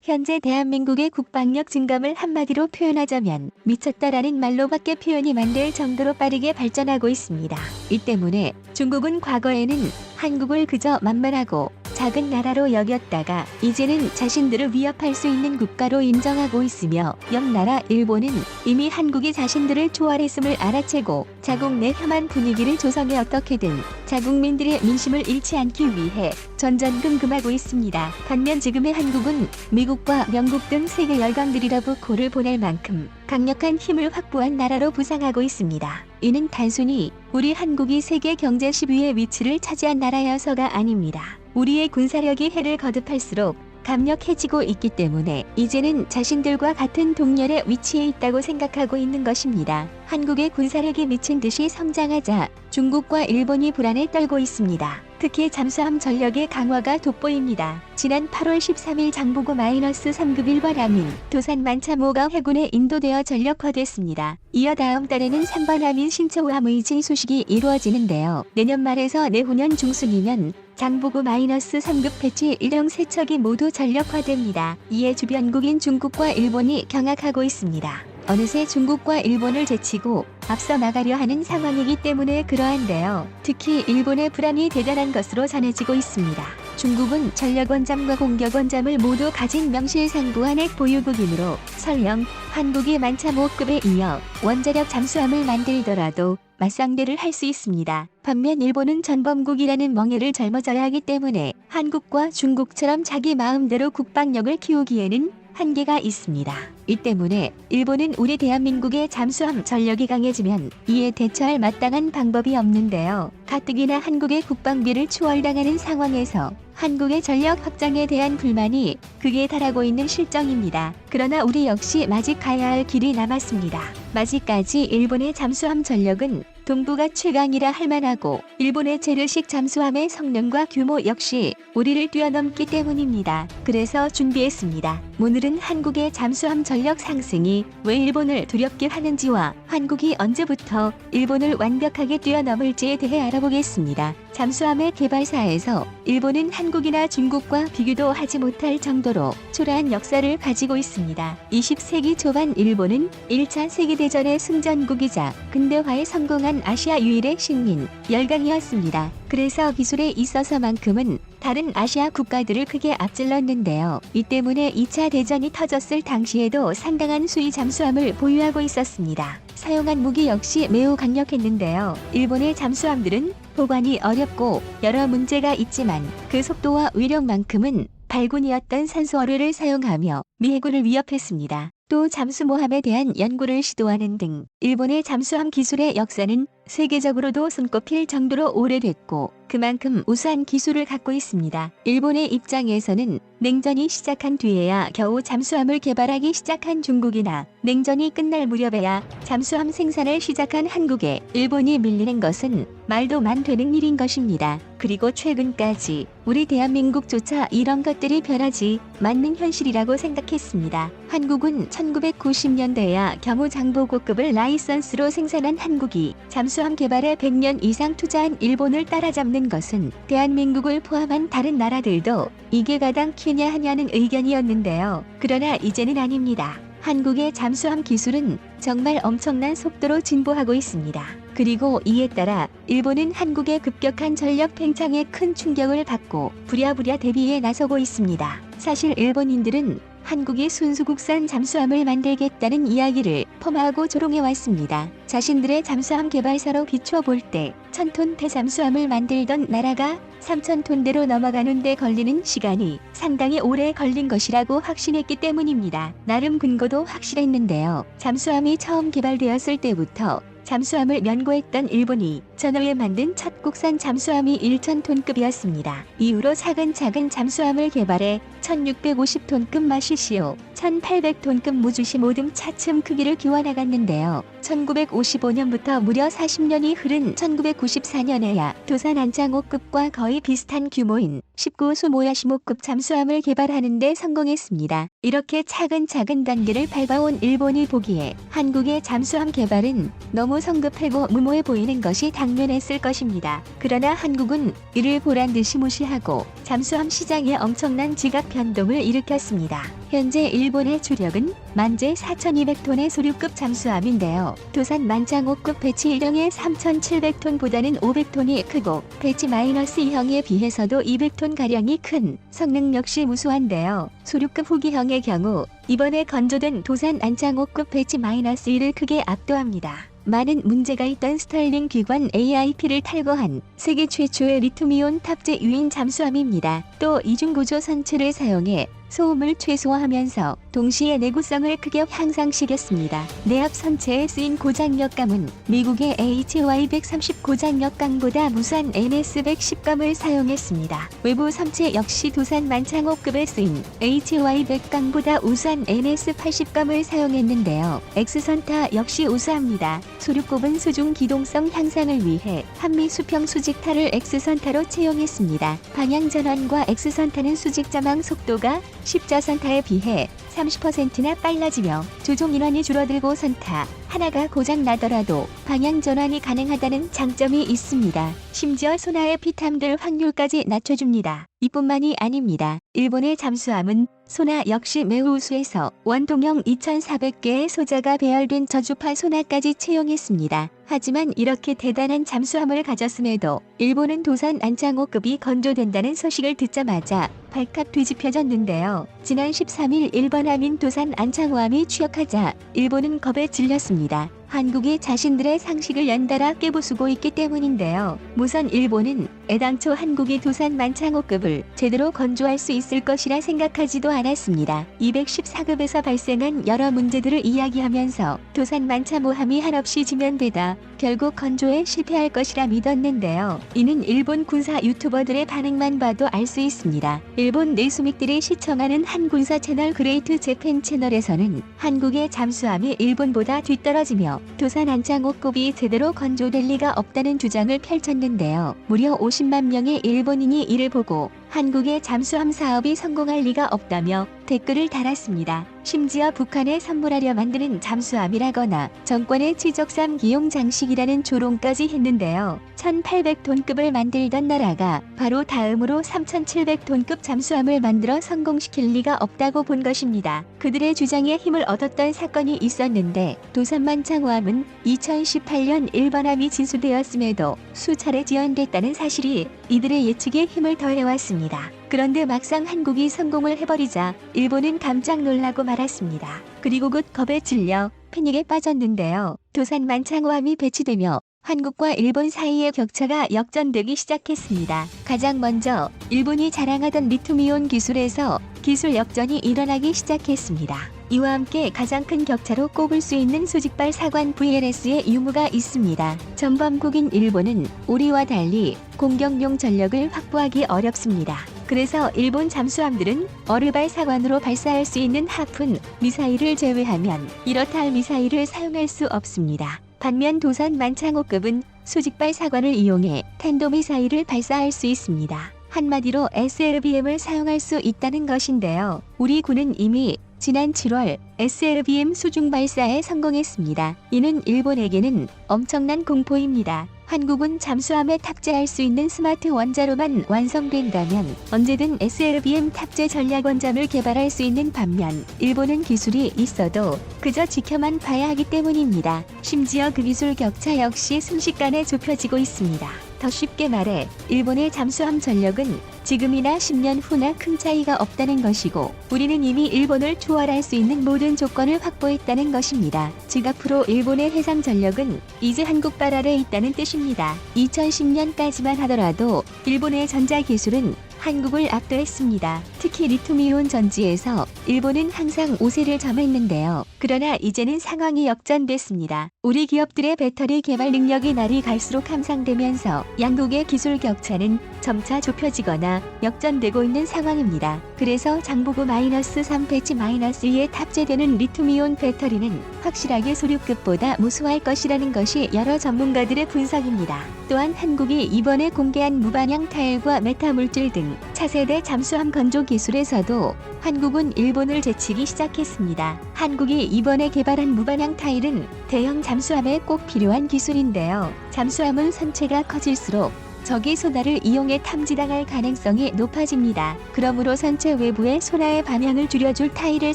현재 대한민국의 국방력 증감을 한마디로 표현하자면 미쳤다라는 말로밖에 표현이 안 될 정도로 빠르게 발전하고 있습니다. 이 때문에 중국은 과거에는 한국을 그저 만만하고 작은 나라로 여겼다가 이제는 자신들을 위협할 수 있는 국가로 인정하고 있으며 옆나라 일본은 이미 한국이 자신들을 초월했음을 알아채고 자국 내 혐한 분위기를 조성해 어떻게든 자국민들의 민심을 잃지 않기 위해 전전긍긍하고 있습니다. 반면 지금의 한국은 미국과 영국 등 세계 열강들이라고 코를 보낼 만큼 강력한 힘을 확보한 나라로 부상하고 있습니다. 이는 단순히 우리 한국이 세계 경제 10위의 위치를 차지한 나라여서가 아닙니다. 우리의 군사력이 해를 거듭할수록 강력해지고 있기 때문에 이제는 자신들과 같은 동렬의 위치에 있다고 생각하고 있는 것입니다. 한국의 군사력이 미친 듯이 성장하자 중국과 일본이 불안에 떨고 있습니다. 특히 잠수함 전력의 강화가 돋보입니다. 지난 8월 13일 장보고 -3급 일반함인 도산 만참호가 해군에 인도되어 전력화됐습니다. 이어 다음 달에는 3번 함인 신초함 의진 소식이 이루어지는데요. 내년 말에서 내후년 중순이면 장보고 -3급 배치 1형 3척이 모두 전력화됩니다. 이에 주변국인 중국과 일본이 경악하고 있습니다. 어느새 중국과 일본을 제치고 앞서 나가려 하는 상황이기 때문에 그러한데요. 특히 일본의 불안이 대단한 것으로 전해지고 있습니다. 중국은 전력원잠과 공격원잠을 모두 가진 명실상부한 핵 보유국이므로 설령 한국이 만참호급에 이어 원자력 잠수함을 만들더라도 맞상대를 할 수 있습니다. 반면 일본은 전범국이라는 멍해를 짊어져야 하기 때문에 한국과 중국처럼 자기 마음대로 국방력을 키우기에는 한계가 있습니다. 이 때문에 일본은 우리 대한민국의 잠수함 전력이 강해지면 이에 대처할 마땅한 방법이 없는데요. 가뜩이나 한국의 국방비를 추월당하는 상황에서 한국의 전력 확장에 대한 불만이 극에 달하고 있는 실정입니다. 그러나 우리 역시 아직 가야 할 길이 남았습니다. 아직까지 일본의 잠수함 전력은 동부가 최강이라 할 만하고 일본의 제르식 잠수함의 성능과 규모 역시 우리를 뛰어넘기 때문입니다. 그래서 준비했습니다. 오늘은 한국의 잠수함 전력 상승이 왜 일본을 두렵게 하는지와 한국이 언제부터 일본을 완벽하게 뛰어넘을지에 대해 알아보겠습니다. 잠수함의 개발사에서 일본은 한국이나 중국과 비교도 하지 못할 정도로 초라한 역사를 가지고 있습니다. 20세기 초반 일본은 1차 세계대전의 승전국이자 근대화에 성공한 아시아 유일의 식민 열강이었습니다. 그래서 기술에 있어서만큼은 다른 아시아 국가들을 크게 앞질렀는데요. 이 때문에 2차 대전이 터졌을 당시에도 상당한 수의 잠수함을 보유하고 있었습니다. 사용한 무기 역시 매우 강력했는데요. 일본의 잠수함들은 보관이 어렵고 여러 문제가 있지만 그 속도와 위력만큼은 발군이었던 산소어뢰를 사용하며 미 해군을 위협했습니다. 또 잠수모함에 대한 연구를 시도하는 등 일본의 잠수함 기술의 역사는 세계적으로도 손꼽힐 정도로 오래됐고 그만큼 우수한 기술을 갖고 있습니다. 일본의 입장에서는 냉전이 시작한 뒤에야 겨우 잠수함을 개발하기 시작한 중국이나 냉전이 끝날 무렵에야 잠수함 생산을 시작한 한국에 일본이 밀리는 것은 말도 안 되는 일인 것입니다. 그리고 최근까지 우리 대한민국조차 이런 것들이 변하지 않는 현실이라고 생각했습니다. 한국은 1990년대야 경우 장보고급을 라이선스로 생산한 한국이 잠수함 개발에 100년 이상 투자한 일본을 따라잡는 것은 대한민국을 포함한 다른 나라들도 이게 가당키냐 하냐는 의견이었는데요. 그러나 이제는 아닙니다. 한국의 잠수함 기술은 정말 엄청난 속도로 진보하고 있습니다. 그리고 이에 따라 일본은 한국의 급격한 전력 팽창에 큰 충격을 받고 부랴부랴 대비에 나서고 있습니다. 사실 일본인들은 한국이 순수 국산 잠수함을 만들겠다는 이야기를 폄하하고 조롱해왔습니다. 자신들의 잠수함 개발사로 비춰볼 때 1000톤 대잠수함을 만들던 나라가 3000톤대로 넘어가는 데 걸리는 시간이 상당히 오래 걸린 것이라고 확신했기 때문입니다. 나름 근거도 확실했는데요. 잠수함이 처음 개발되었을 때부터 잠수함을 면고했던 일본이 전후에 만든 첫 국산 잠수함이 1000톤급이었습니다. 이후로 차근차근 잠수함을 개발해 1650톤급 마시시오, 1800톤급 무주시 모듬 차츰 크기를 키워나갔는데요. 1955년부터 무려 40년이 흐른 1994년에야 도산 안창호급과 거의 비슷한 규모인 19수 모야시모급 잠수함을 개발하는 데 성공했습니다. 이렇게 차근차근 단계를 밟아온 일본이 보기에 한국의 잠수함 개발은 너무 성급하고 무모해 보이는 것이 당면했을 것입니다. 그러나 한국은 이를 보란듯이 무시하고 잠수함 시장에 엄청난 지각 변동을 일으켰습니다. 현재 일본의 주력은 만재 4,200톤의 소류급 잠수함인데요. 도산 만창호급 배치 1형의 3,700톤보다는 500톤이 크고 배치 -2형에 비해서도 200톤가량이 큰 성능 역시 무수한데요. 소류급 후기형의 경우 이번에 건조된 도산 안창호급 배치 -1을 크게 압도합니다. 많은 문제가 있던 스털링 기관 AIP를 탈거한 세계 최초의 리튬이온 탑재 유인 잠수함입니다. 또 이중구조 선체를 사용해 소음을 최소화하면서 동시에 내구성을 크게 향상시켰습니다. 내압 선체에 쓰인 고장력감은 미국의 HY130 고장력감보다 무수한 NS110감을 사용했습니다. 외부 선체 역시 도산 만창호급에 쓰인 HY100감보다 우수한 NS80감을 사용했는데요. X선타 역시 우수합니다. 소류급은 수중 기동성 향상을 위해 한미 수평 수직타를 X선타로 채용했습니다. 방향 전환과 X선타는 수직 자망 속도가 십자선타에 비해 30%나 빨라지며 조종 인원이 줄어들고 선타 하나가 고장 나더라도 방향 전환이 가능하다는 장점이 있습니다. 심지어 소나의 피탐들 확률까지 낮춰줍니다. 이뿐만이 아닙니다. 일본의 잠수함은 소나 역시 매우 우수해서 원통형 2,400개의 소자가 배열된 저주파 소나까지 채용했습니다. 하지만 이렇게 대단한 잠수함을 가졌음에도 일본은 도산 안창호급이 건조된다는 소식을 듣자마자 발칵 뒤집혀졌는데요. 지난 13일 일본 함인 도산 안창호함이 취역하자 일본은 겁에 질렸습니다. 한국이 자신들의 상식을 연달아 깨부수고 있기 때문인데요. 우선 일본은 애당초 한국이 도산 만창호급을 제대로 건조할 수 있을 것이라 생각하지도 않았습니다. 214급에서 발생한 여러 문제들을 이야기하면서 도산 만창호함이 한없이 지면되다 결국 건조에 실패할 것이라 믿었는데요. 이는 일본 군사 유튜버들의 반응만 봐도 알 수 있습니다. 일본 내수믹들이 시청하는 한 군사 채널 그레이트 재팬 채널에서는 한국의 잠수함이 일본보다 뒤떨어지며 도산 안창호급이 제대로 건조될 리가 없다는 주장을 펼쳤는데요. 무려 50만 명의 일본인이 이를 보고 한국의 잠수함 사업이 성공할 리가 없다며 댓글을 달았습니다. 심지어 북한에 선물하려 만드는 잠수함이라거나 정권의 치적삼 기용 장식이라는 조롱까지 했는데요. 1,800톤급을 만들던 나라가 바로 다음으로 3,700톤급 잠수함을 만들어 성공시킬 리가 없다고 본 것입니다. 그들의 주장에 힘을 얻었던 사건이 있었는데 도산만창호함은 2018년 일본함이 진수되었음에도 수차례 지연됐다는 사실이 이들의 예측에 힘을 더해왔습니다. 그런데 막상 한국이 성공을 해버리자 일본은 깜짝 놀라고 말았습니다. 그리고 곧 겁에 질려 패닉에 빠졌는데요. 도산 만창호함이 배치되며 한국과 일본 사이의 격차가 역전되기 시작했습니다. 가장 먼저 일본이 자랑하던 리튬이온 기술에서 기술 역전이 일어나기 시작했습니다. 이와 함께 가장 큰 격차로 꼽을 수 있는 수직발 사관 VLS의 유무가 있습니다. 전범국인 일본은 우리와 달리 공격용 전력을 확보하기 어렵습니다. 그래서 일본 잠수함들은 어르발 사관으로 발사할 수 있는 하푼 미사일을 제외하면 이렇다 할 미사일을 사용할 수 없습니다. 반면 도산 만창호급은 수직발 사관을 이용해 탄도미사일을 발사할 수 있습니다. 한마디로 SLBM을 사용할 수 있다는 것인데요. 우리 군은 이미 지난 7월 SLBM 수중 발사에 성공했습니다. 이는 일본에게는 엄청난 공포입니다. 한국은 잠수함에 탑재할 수 있는 스마트 원자로만 완성된다면 언제든 SLBM 탑재 전략 원잠을 개발할 수 있는 반면 일본은 기술이 있어도 그저 지켜만 봐야 하기 때문입니다. 심지어 그 기술 격차 역시 순식간에 좁혀지고 있습니다. 더 쉽게 말해 일본의 잠수함 전력은 지금이나 10년 후나 큰 차이가 없다는 것이고 우리는 이미 일본을 초월할 수 있는 모든 조건을 확보했다는 것입니다. 즉 앞으로 일본의 해상 전력은 이제 한국 발 아래에 있다는 뜻입니다. 2010년까지만 하더라도 일본의 전자기술은 한국을 압도했습니다. 특히 리튬이온 전지에서 일본은 항상 우세를 점했는데요. 그러나 이제는 상황이 역전됐습니다. 우리 기업들의 배터리 개발 능력이 날이 갈수록 향상되면서 양국의 기술 격차는 점차 좁혀지거나 역전되고 있는 상황입니다. 그래서 장보고 -3 배치 -2에 탑재되는 리튬이온 배터리는 확실하게 소류급보다 무수할 것이라는 것이 여러 전문가들의 분석입니다. 또한 한국이 이번에 공개한 무반향 타일과 메타물질 등 차세대 잠수함 건조 기술에서도 한국은 일본을 제치기 시작했습니다. 한국이 이번에 개발한 무반향 타일은 대형 잠수함에 꼭 필요한 기술인데요. 잠수함은 선체가 커질수록 적이 소나를 이용해 탐지당할 가능성이 높아집니다. 그러므로 선체 외부에 소나의 방향을 줄여줄 타일을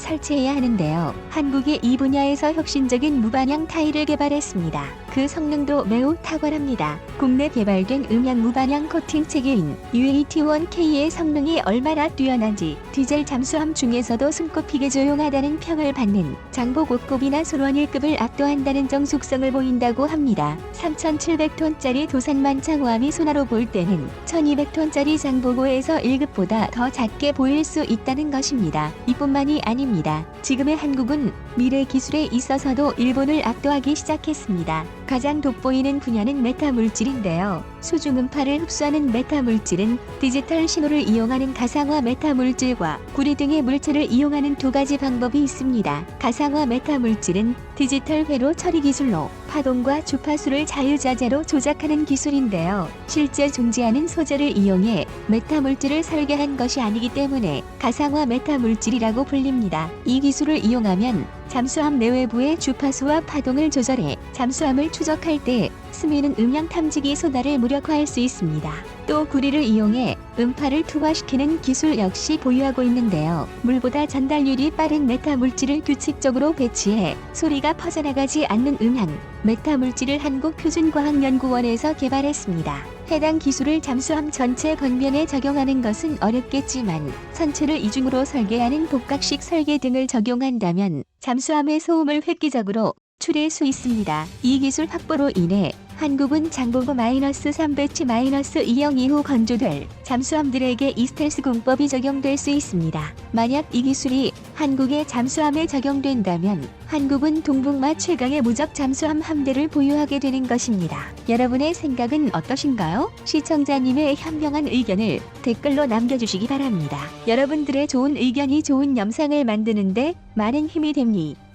설치해야 하는데요. 한국이 이 분야에서 혁신적인 무반영 타일을 개발했습니다. 그 성능도 매우 탁월합니다. 국내 개발된 음향 무반영 코팅 체계인 UAT1K의 성능이 얼마나 뛰어난지 디젤 잠수함 중에서도 손꼽히게 조용하다는 평을 받는 장보고급이나 손원일급을 압도한다는 정숙성을 보인다고 합니다. 3,700톤짜리 도산만 창호함이 소나로 볼 때는 1,200톤짜리 장보고에서 1급보다 더 작게 보일 수 있다는 것입니다. 이뿐만이 아닙니다. 지금의 한국은 미래 기술에 있어서도 일본을 압도하기 시작했습니다. 가장 돋보이는 분야는 메타 물질인데요. 수중 음파를 흡수하는 메타 물질은 디지털 신호를 이용하는 가상화 메타 물질과 구리 등의 물체를 이용하는 두 가지 방법이 있습니다. 가상화 메타 물질은 디지털 회로 처리 기술로 파동과 주파수를 자유자재로 조작하는 기술인데요. 실제 존재하는 소재를 이용해 메타 물질을 설계한 것이 아니기 때문에 가상화 메타 물질이라고 불립니다. 이 기술을 이용하면 잠수함 내외부의 주파수와 파동을 조절해 잠수함을 추적할 때 스미는 음향 탐지기 소나를 무력화할 수 있습니다. 또 구리를 이용해 음파를 투과시키는 기술 역시 보유하고 있는데요. 물보다 전달률이 빠른 메타 물질을 규칙적으로 배치해 소리가 퍼져나가지 않는 음향 메타 물질을 한국표준과학연구원에서 개발했습니다. 해당 기술을 잠수함 전체 겉면에 적용하는 것은 어렵겠지만 선체를 이중으로 설계하는 복각식 설계 등을 적용한다면 잠수함의 소음을 획기적으로 줄일 수 있습니다. 이 기술 확보로 인해 한국은 장보고 -3 배치 -20 이후 건조될 잠수함들에게 이 스텔스 공법이 적용될 수 있습니다. 만약 이 기술이 한국의 잠수함에 적용된다면 한국은 동북마 최강의 무적 잠수함 함대를 보유하게 되는 것입니다. 여러분의 생각은 어떠신가요? 시청자님의 현명한 의견을 댓글로 남겨주시기 바랍니다. 여러분들의 좋은 의견이 좋은 영상을 만드는데 많은 힘이 됩니다.